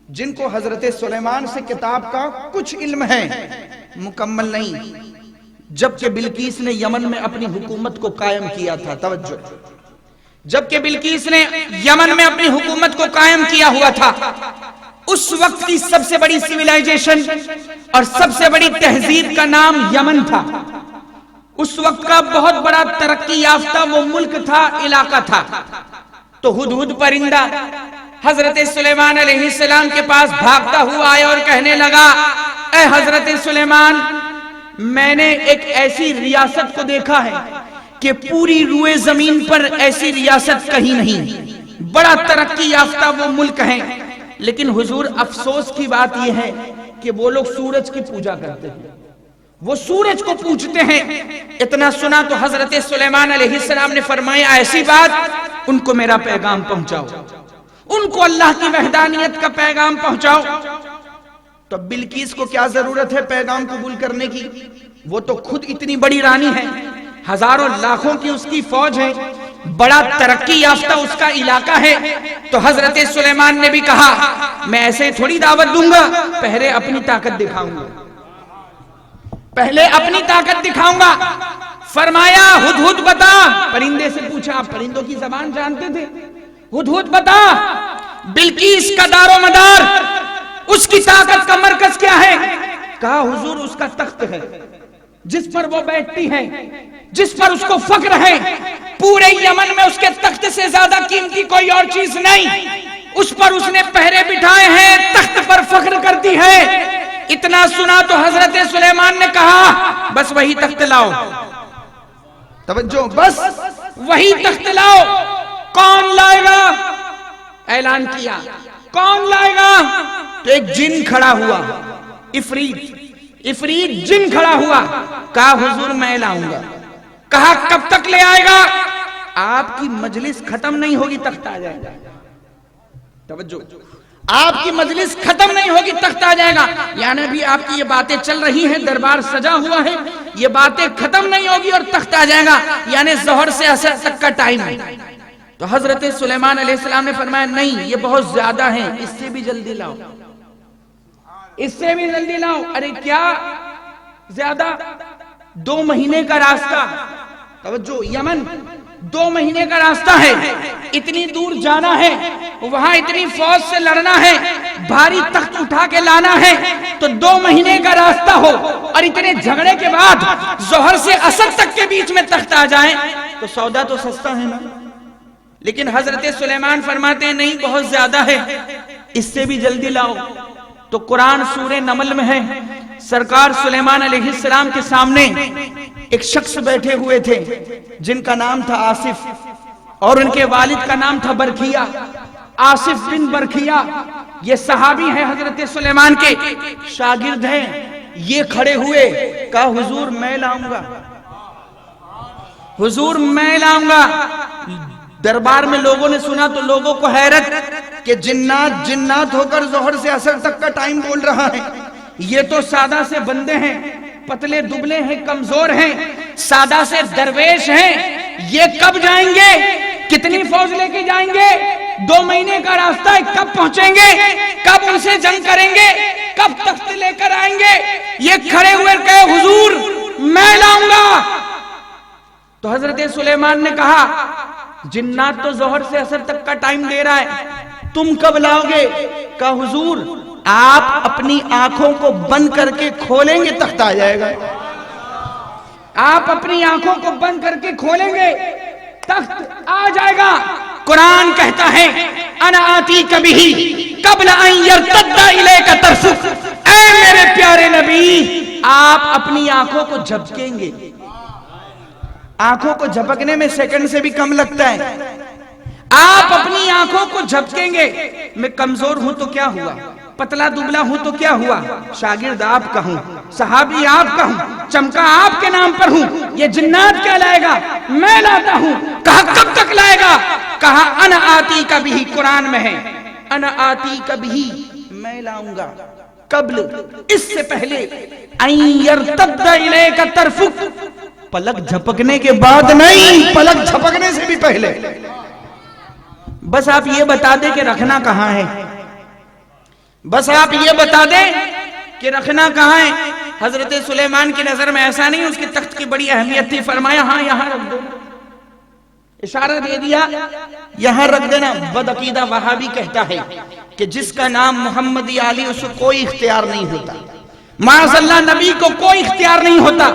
جن کو حضرت سلیمان سے کتاب کا کچھ علم ہے، مکمل نہیں۔ جبکہ بلقیس نے یمن میں اپنی حکومت کو قائم کیا تھا، توجہ، جبکہ بلقیس نے یمن میں اپنی حکومت کو قائم کیا ہوا تھا، اس وقت کی سب سے بڑی سیولائزیشن اور سب سے بڑی تہذیب کا نام یمن تھا۔ اس وقت کا بہت بڑا ترقی یافتہ وہ ملک تھا، علاقہ تھا۔ تو ہدہد پرندہ حضرت سلیمان علیہ السلام کے پاس بھاگتا ہوا آیا اور کہنے لگا، اے حضرت سلیمان، میں نے ایک ایسی ریاست کو دیکھا ہے کہ پوری روئے زمین پر ایسی ریاست کہیں نہیں، بڑا ترقی یافتہ وہ ملک ہیں، لیکن حضور افسوس کی بات یہ ہے کہ وہ لوگ سورج کی پوجا کرتے ہیں، وہ سورج کو پوجتے ہیں۔ اتنا سنا تو حضرت سلیمان علیہ السلام نے فرمایا، ایسی بات، ان کو میرا پیغام پہنچاؤ، ان کو اللہ کی وحدانیت کا پیغام پہنچاؤ۔ تو بلقیس کو کیا ضرورت ہے پیغام قبول کرنے کی؟ وہ تو خود اتنی بڑی رانی ہے، ہزاروں لاکھوں کی اس کی فوج ہے، بڑا ترقی یافتہ اس کا علاقہ ہے۔ تو حضرت سلیمان نے بھی کہا، میں ایسے تھوڑی دعوت دوں گا، پہلے اپنی طاقت دکھاؤں گا، پہلے اپنی طاقت دکھاؤں گا۔ فرمایا، ہدہد بتا، پرندے سے پوچھا، آپ پرندوں کی زبان جانتے تھے؟ ہدہد بتا، بلقیس کا دار و مدار، اس کی طاقت کا مرکز کیا ہے؟ کہا، حضور اس کا تخت ہے، جس پر وہ بیٹھتی ہے، جس پر اس کو فخر ہے، پورے یمن میں اس کے تخت سے زیادہ قیمتی کوئی اور چیز نہیں، اس پر اس نے پہرے بٹھائے ہیں، تخت پر فخر کرتی ہے۔ اتنا سنا تو حضرت سلیمان نے کہا، بس وہی تخت لاؤ، توجہ، بس وہی تخت لاؤ۔ کون لائے گا؟ اعلان کیا، کون لائے گا؟ تو ایک جن کھڑا ہوا، افریت جن کھڑا ہوا، کہا، حضور میں لاؤں گا۔ کہا، کب تک لے آئے گا؟ آپ کی مجلس ختم نہیں ہوگی تخت آ جائے گا، توجہ، آپ کی مجلس ختم نہیں ہوگی تخت آ جائے گا۔ یعنی ابھی آپ کی یہ باتیں چل رہی ہیں، دربار سجا ہوا ہے، یہ باتیں ختم نہیں ہوگی اور تخت آ جائے گا، یعنی ظہر سے عصر تک کا ٹائم ہے۔ تو حضرت سلیمان علیہ السلام نے فرمایا، نہیں، یہ بہت زیادہ ہیں، اس سے بھی جلدی لاؤ، اس سے بھی جلدی لاؤ۔ ارے کیا زیادہ؟ 2 مہینے کا راستہ، توجہ، یمن 2 مہینے کا راستہ ہے، اتنی دور جانا ہے، وہاں اتنی فوج سے لڑنا ہے، بھاری تخت اٹھا کے لانا ہے، تو 2 مہینے کا راستہ ہو اور اتنے جھگڑے کے بعد ظہر سے عصر تک کے بیچ میں تخت آ جائیں تو سودا تو سستا ہے نا۔ لیکن حضرت سلیمان فرماتے ہیں، نہیں، بہت زیادہ ہے، اس سے بھی جلدی لاؤ۔ تو قرآن سورہ نمل میں ہے، سرکار سلیمان علیہ السلام کے سامنے ایک شخص بیٹھے ہوئے تھے جن کا نام تھا آصف، اور ان کے والد کا نام تھا برکھیا، آصف بن برکھیا۔ یہ صحابی ہیں، حضرت سلیمان کے شاگرد ہیں۔ یہ کھڑے ہوئے، کہا، حضور میں لاؤں گا، حضور میں لاؤں گا۔ دربار میں لوگوں نے سنا تو لوگوں کو حیرت کہ جنات ہو کر ظہر سے عصر تک کا ٹائم بول رہا ہے، یہ تو سادہ سے بندے ہیں، پتلے دبلے ہیں، کمزور ہیں، سادہ سے درویش ہیں، یہ کب جائیں گے؟ کتنی فوج لے کے جائیں گے؟ 2 مہینے کا راستہ ہے، کب پہنچیں گے؟ کب ان سے جنگ کریں گے؟ کب تخت لے کر آئیں گے؟ یہ کھڑے ہوئے کہے، حضور میں لاؤں گا۔ تو حضرت سلیمان نے کہا، جنات تو ظہر سے عصر تک کا ٹائم دے رہا ہے، تم کب لاؤ گے؟ کہا، حضور آپ اپنی آنکھوں کو بند کر کے کھولیں گے، تخت آ جائے گا۔ آپ اپنی آنکھوں کو بند کر کے کھولیں گے، تخت آ جائے گا. قرآن کہتا ہے انا آتیک بہ قبل ان یرتد الیک طرفک. اے میرے پیارے نبی، آپ اپنی آنکھوں کو جھپکیں گے. آنکھوں کو جھپکنے میں سیکنڈ سے بھی کم لگتا ہے. آپ اپنی آنکھوں کو جھپکیں گے. میں کمزور ہوں تو کیا ہوا، پتلا دبلا ہوں تو کیا ہوا، شاگرد آپ کا ہوں، صحابی آپ کا ہوں، چمکا آپ کے نام پر ہوں. یہ جنات کیا لائے گا؟ میں لاتا ہوں. کہا کب تک لائے گا؟ کہا انا آتی کبھی. قرآن میں ہے انا آتی کبھی، میں لاؤں گا. قبل، اس سے پہلے، ان یرتد الیک طرفک، پلک جھپکنے کے بعد نہیں، پلک جھپکنے سے بھی پہلے. بس آپ یہ بتا دیں کہ رکھنا کہاں ہے. بس آپ یہ بتا دیں کہ رکھنا کہاں ہے. حضرت سلیمان کی نظر میں ایسا نہیں، اس کے تخت کی بڑی اہمیت تھی. فرمایا ہاں یہاں رکھ دو. اشارہ دے دیا یہاں رکھ دینا. بدعقیدہ وہابی کہتا ہے کہ جس کا نام محمد علی اس کو کوئی اختیار نہیں ہوتا. معاذ اللہ، نبی کو کوئی اختیار نہیں ہوتا.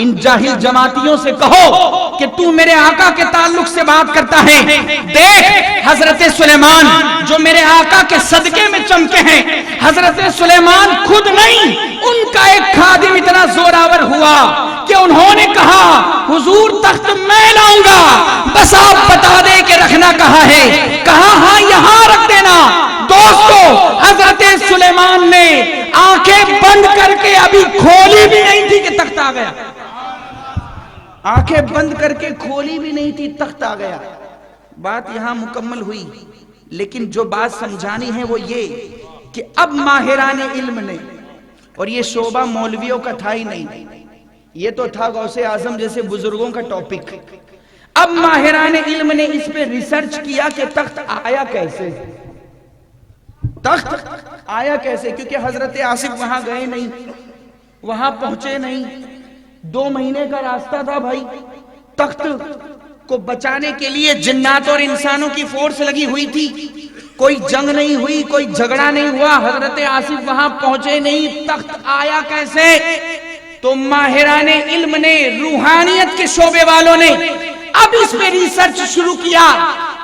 ان جاہل جماعتیوں سے کہو کہ تو میرے آقا کے تعلق سے بات کرتا ہے. دیکھ حضرت سلیمان جو میرے آقا کے صدقے میں چمکے ہیں، حضرت سلیمان خود نہیں، ان کا ایک خادم اتنا زوراور ہوا کہ انہوں نے کہا حضور تخت میں لاؤں گا، بس آپ بتا دیں کہ رکھنا کہاں ہے. کہا ہاں یہاں رکھ دینا. دوستو، حضرت سلیمان نے آنکھیں بند کر کے ابھی کھولی بھی نہیں تھی کہ تخت آ گیا. آنکھیں بند کر کے کھولی بھی نہیں تھی، تخت آ گیا. بات یہاں مکمل ہوئی. لیکن جو بات سمجھانی ہے وہ یہ کہ اب ماہران علم نے، اور یہ شعبہ مولویوں کا تھا ہی نہیں، یہ تو تھا غوث اعظم جیسے بزرگوں کا ٹاپک. اب ماہران علم نے اس پہ ریسرچ کیا کہ تخت آیا کیسے. تخت آیا کیسے؟ کیونکہ حضرت آصف وہاں گئے نہیں، وہاں پہنچے نہیں. 2 مہینے کا راستہ تھا بھائی. تخت کو بچانے کے لیے جنات اور انسانوں کی فورس لگی ہوئی تھی. کوئی جنگ نہیں ہوئی، کوئی جھگڑا نہیں ہوا. حضرت آصف وہاں پہنچے نہیں. تخت آیا کیسے؟ تو ماہران علم نے، روحانیت کے شعبے والوں نے اب اس پہ ریسرچ شروع کیا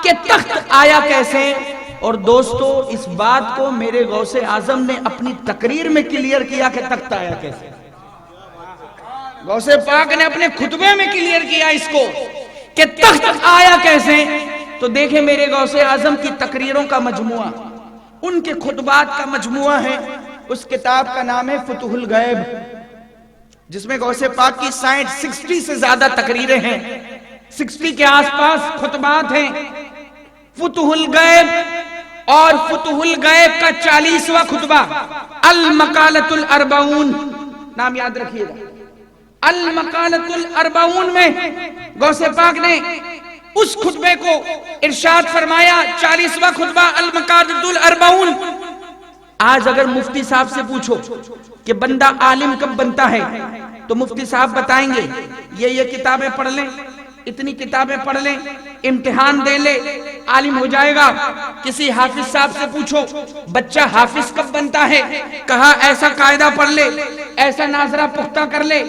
کہ تخت آیا کیسے. اور دوستو، اس بات کو میرے غوث اعظم نے اپنی تقریر میں کلیئر کیا کہ تخت آیا کیسے. غوث پاک نے اپنے خطبے میں کلیئر کیا اس کو کہ تخت آیا کیسے. تو دیکھیں میرے غوث اعظم کی تقریروں کا مجموعہ، ان کے خطبات کا مجموعہ ہے. اس کتاب کا نام ہے فتح الغیب، جس میں غوث پاک کی 60 سے زیادہ تقریریں ہیں. 60 کے آس پاس خطبات ہیں. فتح الغیب اور فتح الغیب کا 40واں خطبہ المقالۃ الاربعون، نام یاد رکھیے گا. المقالۃ الاربعون میں غوث پاک نے اس خطبے کو ارشاد فرمایا. 40واں خطبہ المقالۃ الاربعون. آج اگر مفتی صاحب سے پوچھو کہ بندہ عالم کب بنتا ہے تو مفتی صاحب بتائیں گے یہ کتابیں پڑھ لیں، اتنی کتابیں پڑھ لیں، امتحان دے لے، عالم ہو جائے گا. کسی حافظ صاحب سے پوچھو بچہ حافظ کب بنتا ہے، کہا ایسا قاعدہ پڑھ لے، ایسا ناظرہ پختہ کر لے،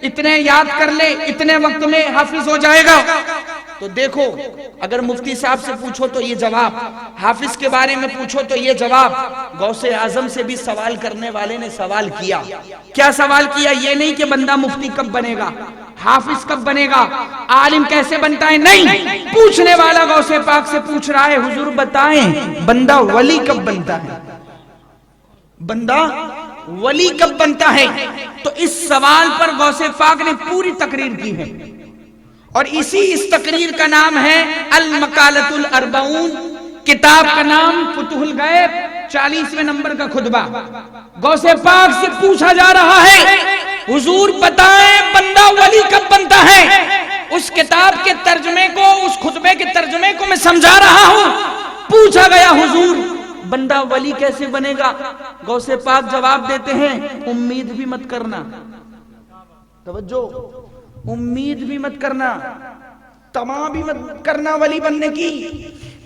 اتنے یاد کر لے، اتنے وقت میں حافظ ہو جائے گا. تو دیکھو، اگر مفتی صاحب سے پوچھو تو یہ جواب، حافظ کے بارے میں پوچھو تو یہ جواب. غوث اعظم سے بھی سوال کرنے والے نے سوال کیا. کیا سوال کیا؟ یہ نہیں کہ بندہ مفتی کب بنے گا، حافظ کب بنے گا، عالم کیسے بنتا ہے. نہیں، پوچھنے والا غوث پاک سے پوچھ رہا ہے حضور بتائیں بندہ ولی کب بنتا ہے، بندہ ولی کب بنتا ہے. تو اس سوال پر غوث پاک نے پوری تقریر کی ہے، اور اس تقریر کا نام ہے المقالۃ الاربعون. کتاب کا نام فتح الغیب، 40ویں نمبر کا خطبہ. غوث پاک سے پوچھا جا رہا ہے حضور بتائیں بندہ ولی کب بنتا ہے. اس کتاب کے ترجمے کو، اس خطبے کے ترجمے کو میں سمجھا رہا ہوں. پوچھا گیا حضور بندہ ولی کیسے بنے گا. غوث پاک جواب دیتے ہیں امید بھی مت کرنا، توجہ، امید بھی مت کرنا، تما بھی مت کرنا ولی بننے کی،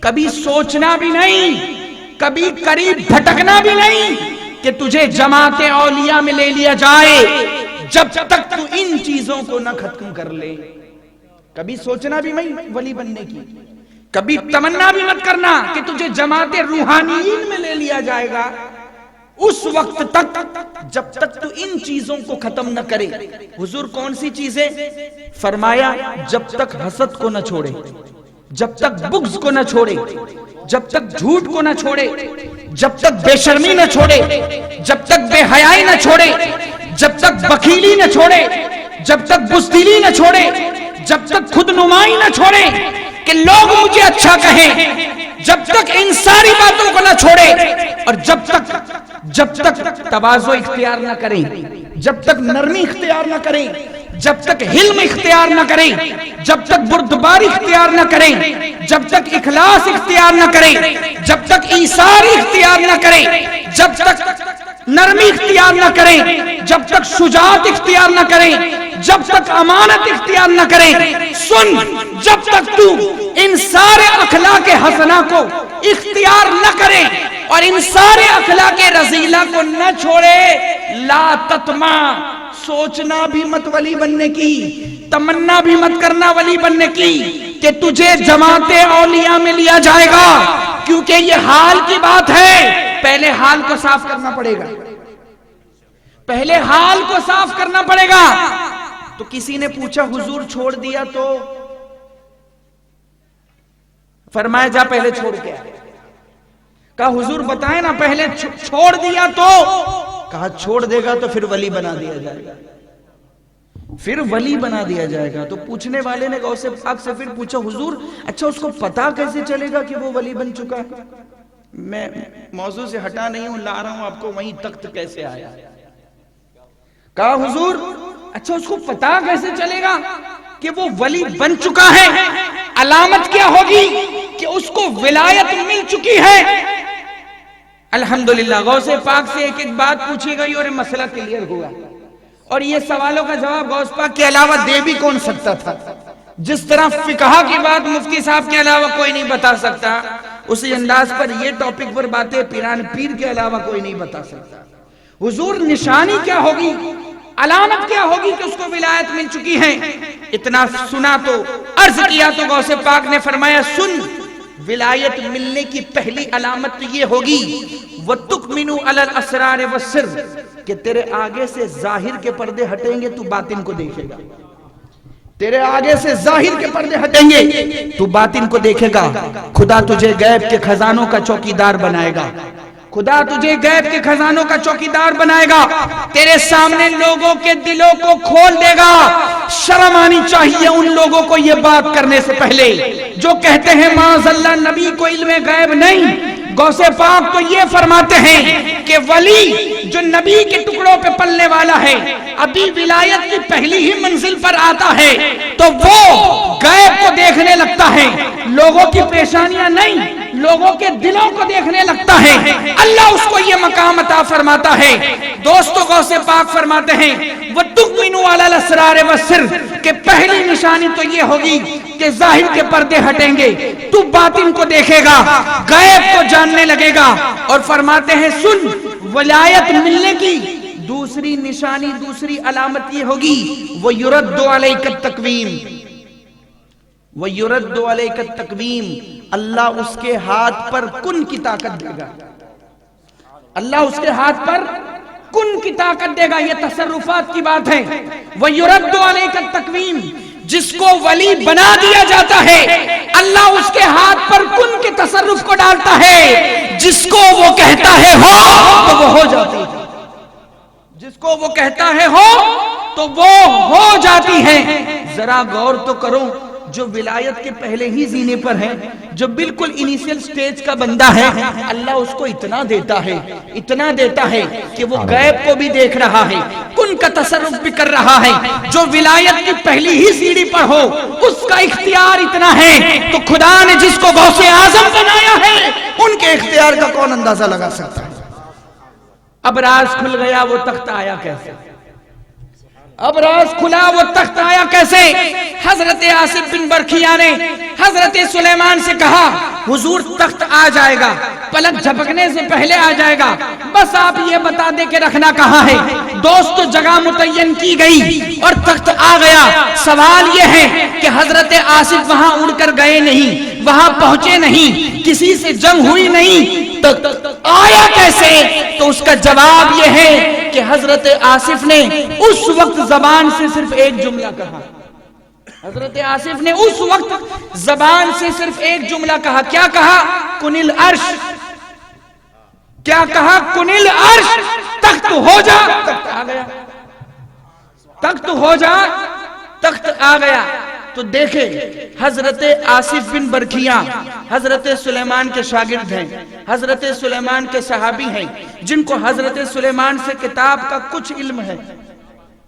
کبھی سوچنا بھی نہیں، کبھی قریب بھٹکنا بھی نہیں کہ تجھے جماعت اولیاء میں لے لیا جائے جب تک تو ان چیزوں کو نہ ختم کر لے. کبھی سوچنا بھی نہیں ولی بننے کی، کبھی تمنا بھی مت کرنا کہ تجھے جماعت روحانیین میں لے لیا جائے گا، اس وقت تک جب تک تو ان چیزوں کو ختم نہ کرے۔ حضور کون سی چیزیں؟ فرمایا جب تک حسد کو نہ چھوڑے، جب تک بغض کو نہ چھوڑے، جب تک جھوٹ کو نہ چھوڑے، جب تک بے شرمی نہ چھوڑے، جب تک بے حیائی نہ چھوڑے، جب تک بخیلی نہ چھوڑے، جب تک بزدلی نہ چھوڑے، جب تک خود نمائی نہ چھوڑے کہ لوگ مجھے اچھا کہیں، جب تک ان ساری باتوں کو نہ چھوڑے، اور جب تک تواضع اختیار نہ کریں، جب تک نرمی اختیار نہ کریں، جب تک حلم اختیار نہ کریں، جب تک بردباری اختیار نہ کریں، جب تک اخلاص اختیار نہ کریں، جب تک ایثار اختیار نہ کریں، جب تک نرمی اختیار نہ کریں، جب تک شجاعت اختیار نہ کریں، جب تک امانت اختیار نہ کریں، سن، جب تک تو ان سارے اخلاق حسنہ کو اختیار نہ کریں اور ان سارے اخلاق رذیلہ کو نہ چھوڑے، لا تطمع، سوچنا بھی مت ولی بننے کی، تمنا بھی مت کرنا ولی بننے کی کہ تجھے جماعت اولیاء میں لیا جائے گا، کیونکہ یہ حال کی بات ہے۔ پہلے حال کو صاف کرنا پڑے گا، پہلے حال کو صاف کرنا پڑے گا۔ تو کسی نے پوچھا حضور چھوڑ دیا تو؟ فرمایا جا پہلے چھوڑ کے آئے۔ کہا حضور بتائیں نا پہلے چھوڑ دیا تو؟ کہا چھوڑ دے گا تو پھر ولی بنا دیا جائے گا، پھر ولی بنا دیا جائے گا۔ تو پوچھنے والے نے غوث پاک سے پھر پوچھا حضور اچھا اس کو پتا کیسے چلے گا کہ وہ ولی بن چکا ہے؟ میں موضوع سے ہٹا نہیں ہوں، لا رہا ہوں آپ کو وہیں تخت کیسے آیا۔ کہا حضور اچھا اس کو پتا کیسے چلے گا کہ وہ ولی بن چکا ہے؟ علامت کیا ہوگی کہ اس کو ولایت مل چکی ہے۔ الحمدللہ غوث پاک سے ایک ایک بات پوچھی گئی اور مسئلہ کلیئر ہوا، اور یہ سوالوں کا جواب غوث پاک کے علاوہ دے بھی کون سکتا تھا؟ جس طرح فقہ کی بات مفتی صاحب کے علاوہ کوئی نہیں بتا سکتا، اسی انداز پر یہ ٹاپک پر باتیں پیران پیر کے علاوہ کوئی نہیں بتا سکتا۔ حضور نشانی کیا ہوگی، علامت کیا ہوگی کہ اس کو ولایت مل چکی ہے؟ اتنا سنا تو عرض کیا تو غوث پاک نے فرمایا سن، ولایت ملنے کی پہلی علامت تو یہ ہوگی وَتُكْمِنُوا عَلَى الْأَسْرَارِ وَالسِّرِّ، کہ تیرے آگے سے ظاہر کے پردے ہٹیں گے تو باطن کو دیکھے گا، تیرے آگے سے ظاہر کے پردے ہٹیں گے تو باطن کو دیکھے گا۔ خدا تجھے غیب کے خزانوں کا چوکیدار بنائے گا، خدا تجھے غیب کے خزانوں کا چوکیدار بنائے گا، تیرے سامنے لوگوں کے دلوں کو کھول دے گا۔ شرم آنی چاہیے ان لوگوں کو یہ بات کرنے سے پہلے جو کہتے ہیں معاذ اللہ نبی کو علم غیب نہیں۔ غوث پاک تو یہ فرماتے ہیں کہ ولی جو نبی کے ٹکڑوں پہ پلنے والا ہے، ابھی ولایت کی پہلی ہی منزل پر آتا ہے تو وہ غیب کو دیکھنے لگتا ہے، لوگوں کی پیشانیاں نہیں، لوگوں کے دلوں کو دیکھنے لگتا ہے۔ اللہ اس کو یہ مقام عطا فرماتا ہے۔ دوستو غوث پاک فرماتے ہیں وَتُكْمِنُوا عَلَى الْأَسْرَارِ وَالسِّرِّ، کہ پہلی نشانی تو یہ ہوگی کہ ظاہر کے پردے ہٹیں گے تو باطن کو دیکھے گا، غیب کو جاننے لگے گا۔ اور فرماتے ہیں سن، ولایت ملنے کی دوسری نشانی، دوسری علامت یہ ہوگی وَيُرَدُّ عَلَيْكَ التَّقْوِيمِ، وَيُرَدُّ عَلَيْكَ التَّقْوِيمِ، اللہ اس کے ہاتھ پر کن کی طاقت دے گا، اللہ اس کے ہاتھ پر کن کی طاقت دے گا۔ یہ تصرفات کی بات ہے۔ وَيُرَدُّ عَلَيْكَ التَّقْوِيمِ، جس کو ولی بنا دیا جاتا ہے اللہ اس کے ہاتھ پر کن کے تصرف کو ڈالتا ہے، جس کو وہ کہتا ہے ہو تو وہ ہو جاتی ہے، جس کو وہ کہتا ہے ہو تو وہ ہو جاتی ہے۔ ذرا غور تو کرو، جو ولایت کے پہلے ہی زینے پر ہے، جو بالکل انیشیل سٹیج کا بندہ ہے، اللہ اس کو اتنا دیتا ہے، اتنا دیتا ہے کہ وہ غیب کو بھی دیکھ رہا ہے، کن کا تصرف بھی کر رہا ہے۔ جو ولایت کی پہلی ہی سیڑھی پر ہو اس کا اختیار اتنا ہے، تو خدا نے جس کو غوث اعظم بنایا ہے ان کے اختیار کا کون اندازہ لگا سکتا ہے؟ اب راز کھل گیا، وہ تخت آیا کیسے؟ اب راز کھلا، وہ تخت آیا کیسے؟ حضرت آصف بن برکھیا نے حضرت سلیمان سے کہا حضور تخت آ جائے گا، پلک جھپکنے سے پہلے آ جائے گا. بس آپ یہ بتا دے کہ رکھنا کہاں ہے. دوست جگہ متعین کی گئی اور تخت آ گیا. سوال یہ ہے کہ حضرت آصف وہاں اڑ کر گئے نہیں, وہاں پہنچے نہیں, کسی سے جنگ ہوئی نہیں, تو آیا کیسے؟ تو اس کا جواب یہ ہے کہ حضرت آصف نے اس وقت زبان سے صرف ایک جملہ کہا. حضرت آصف نے اس وقت زبان سے صرف ایک جملہ کہا. کیا کہا؟ کن العرش. کیا کہا؟ کن العرش. تخت ہو جا. تخت آ گیا. تخت ہو جا. تخت آ گیا. تو دیکھیں حضرت آصف بن برکھیاں حضرت سلیمان کے شاگرد ہیں, حضرت سلیمان کے صحابی ہیں, جن کو حضرت سلیمان سے کتاب کا کچھ علم ہے,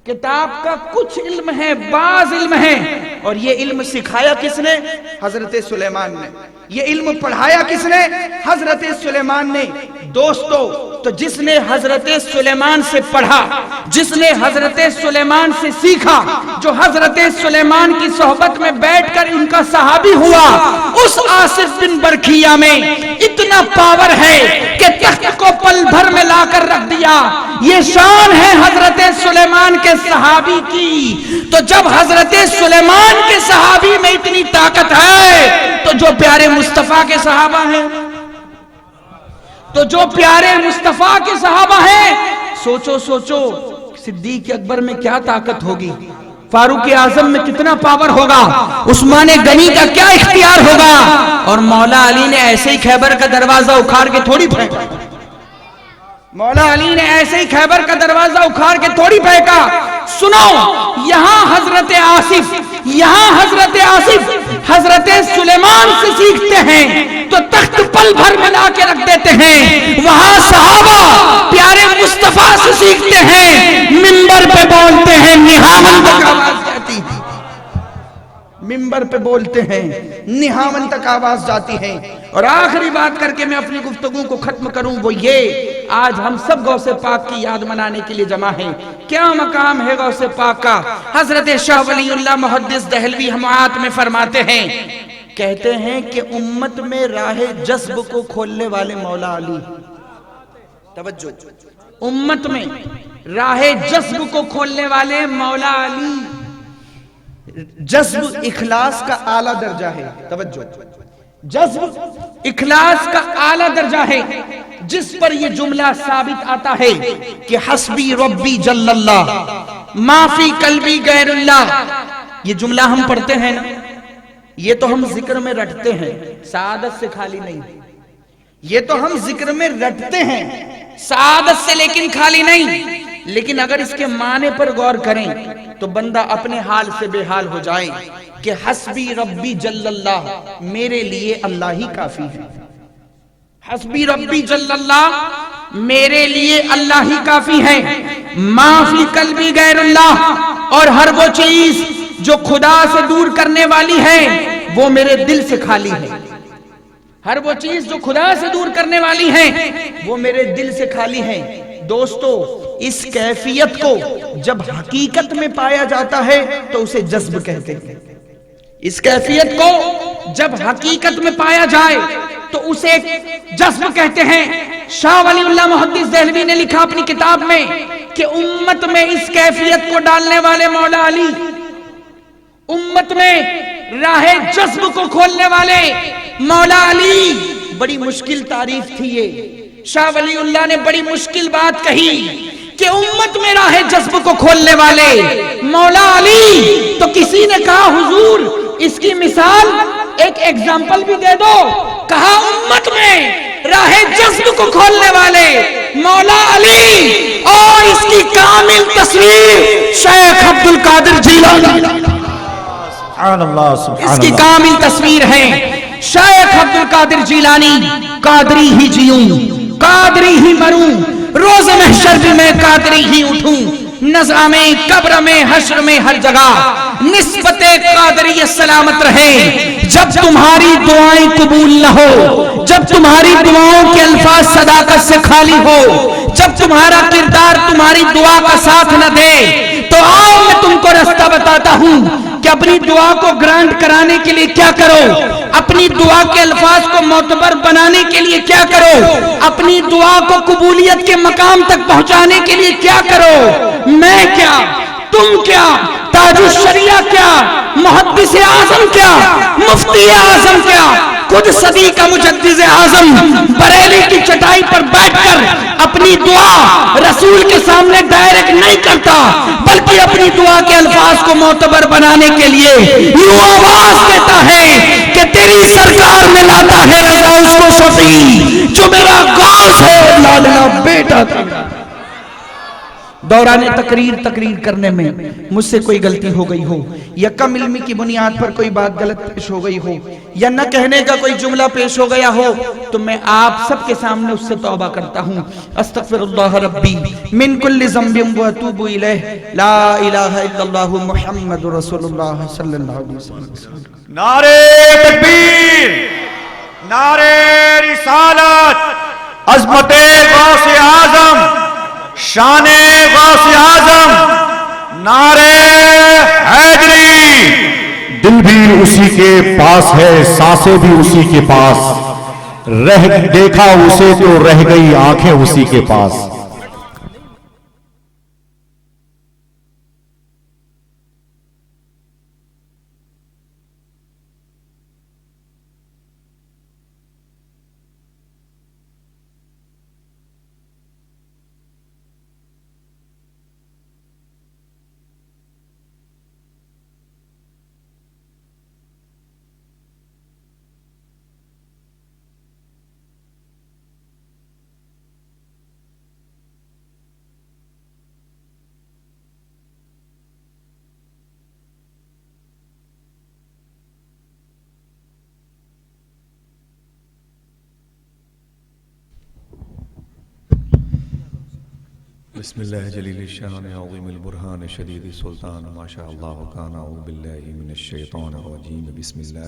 کتاب کا کچھ علم ہے, بعض علم ہے. اور یہ علم سکھایا کس نے؟ حضرت سلیمان نے. یہ علم پڑھایا کس نے؟ حضرت سلیمان نے. دوستو, تو جس نے حضرت سلیمان سے پڑھا, جس نے حضرت سلیمان سے سیکھا, جو حضرت سلیمان کی صحبت میں بیٹھ کر ان کا صحابی ہوا, اس آصف بن برکھیا میں اتنا پاور ہے کہ تخت کو پل بھر میں لا کر رکھ دیا. یہ شان ہے حضرت سلیمان کے صحابی کی. تو جب حضرت سلیمان کے صحابی میں اتنی طاقت ہے, تو جو پیارے مصطفیٰ کے صحابہ ہیں, تو جو پیارے مصطفیٰ کے صحابہ ہیں, سوچو سوچو صدیق اکبر میں کیا طاقت ہوگی, فاروق اعظم میں کتنا پاور ہوگا, عثمان غنی کا کیا اختیار ہوگا. اور مولا علی نے ایسے ہی خیبر کا دروازہ اکھاڑ کے تھوڑی پھینکا. مولا علی نے ایسے ہی خیبر کا دروازہ اکھاڑ کے تھوڑی پھینکا. سنو, یہاں حضرت آصف, یہاں حضرت آصف حضرت سلیمان سے سیکھتے ہیں تو تخت پل بھر میں لا کے رکھ دیتے ہیں. وہاں صحابہ پیارے مصطفیٰ سے سیکھتے ہیں, منبر پہ بولتے ہیں نہاون تک آواز جاتی ہے, منبر پہ بولتے ہیں نہاون تک آواز جاتی ہے. اور آخری بات کر کے میں اپنی گفتگو کو ختم کروں, وہ یہ, آج ہم سب غوث پاک کی یاد منانے کے لیے جمع ہیں. کیا مقام ہے غوث پاک کا؟ حضرت شاہ ولی اللہ محدث دہلوی ہمات میں فرماتے ہیں, کہتے ہیں کہ امت میں راہ جذب کو کھولنے والے مولا علی. توجہ, امت میں راہ جذب کو کھولنے والے مولا علی. جذب اخلاص کا اعلیٰ درجہ ہے. توجہ, جذب اخلاص کا اعلیٰ درجہ ہے, جس پر یہ جملہ ثابت آتا ہے کہ حسبی ربی جل اللہ ما فی قلبی غیر اللہ. یہ جملہ ہم پڑھتے ہیں نا, یہ تو ہم ذکر میں رٹتے ہیں, سعادت سے خالی نہیں. یہ تو ہم ذکر میں رٹتے ہیں سعادت سے, لیکن خالی نہیں. لیکن اگر اس کے معنی پر غور کریں تو بندہ اپنے حال سے بے حال ہو جائے کہ حسبی ربی جل اللہ, میرے لیے اللہ ہی کافی ہے. حسبی ربی جل اللہ, میرے لیے اللہ ہی کافی ہے. ما فی قلبی غیر اللہ, اور ہر وہ چیز جو خدا سے دور کرنے والی ہے وہ میرے دل سے خالی ہے. ہر وہ چیز جو خدا سے دور کرنے والی ہے وہ میرے دل سے خالی ہے. دوستو, اس کیفیت کو جب حقیقت میں پایا جاتا ہے تو اسے جذب کہتے ہیں. اس کیفیت کو جب حقیقت میں پایا جائے تو اسے جذب کہتے ہیں. شاہ ولی اللہ محدث دہلوی نے لکھا اپنی کتاب میں کہ امت میں اس کیفیت کو ڈالنے والے مولا علی, امت میں راہ جذب کو کھولنے والے مولا علی. بڑی مشکل تعریف تھی یہ. شاہ ولی اللہ نے بڑی مشکل بات کہی کہ امت میں راہ جذب کو کھولنے والے مولا علی. تو کسی نے کہا حضور اس کی مثال ایک ایگزامپل بھی دے دو. کہا امت میں راہ جذب کو کھولنے والے مولا علی, اور اس کی کامل تصویر شیخ عبد القادر جیلانی. اس کی کامل تصویر ہے شیخ عبد القادر جیلانی. قادری ہی جیوں, قادری ہی مروں, روز محشر بھی میں قادری ہی اٹھوں. نظام قبر میں حشر میں ہر جگہ نسبت قادری سلامت رہے. جب تمہاری دعائیں قبول نہ ہو, جب تمہاری دعاؤں کے الفاظ صداقت سے خالی ہو, جب تمہارا کردار تمہاری دعا کا ساتھ نہ دے, تو آؤ میں تم کو رستہ بتا بتاتا ہوں کہ اپنی دعا کو گرانٹ کرانے کے لیے کیا کرو، اپنی دعا کے الفاظ کو معتبر بنانے کے لیے کیا کرو، اپنی دعا کو قبولیت کے مقام تک پہنچانے کے لیے کیا کرو۔ میں کیا، تم کیا، تاج الشریعہ کیا، محدث اعظم کیا، مفتی اعظم کیا، خود صدی کا مجدد اعظم بریلی کی چٹائی پر بیٹھ کر اپنی دعا رسول کے سامنے ڈائریکٹ نہیں کرتا، بلکہ اپنی دعا کے الفاظ کو معتبر بنانے کے لیے یوں آواز دیتا ہے کہ تیری سرکار میں لاتا ہے رضا اس کو شفیع جو میرا غوث ہے لاڈلا بیٹا تیرا۔ دوران تقریر کرنے میں مجھ سے کوئی غلطی ہو گئی ہو، یا کم علمی کی بنیاد پر کوئی بات غلط پیش ہو گئی ہو، یا نہ کہنے کا کوئی جملہ پیش ہو گیا ہو، تو میں آپ سب کے سامنے اس سے توبہ کرتا ہوں۔ استغفر اللہ ربی من کل ذنب واتوب الیہ، لا الہ الا اللہ محمد رسول اللہ صلی اللہ علیہ وسلم۔ نعرے تکبیر، نعرے رسالت، عظمت غوث اعظم، شان غوث اعظم، نعرے حیدری۔ دل بھی اسی کے پاس ہے، سانسیں بھی اسی کے پاس، دیکھا اسے تو رہ گئی آنکھیں اسی کے پاس۔ بسم اللہ جلیل الشان عظیم البرہان شدید السلطان ما شاء اللہ کان اعوذ باللہ من الشیطان الرجیم بسم اللہ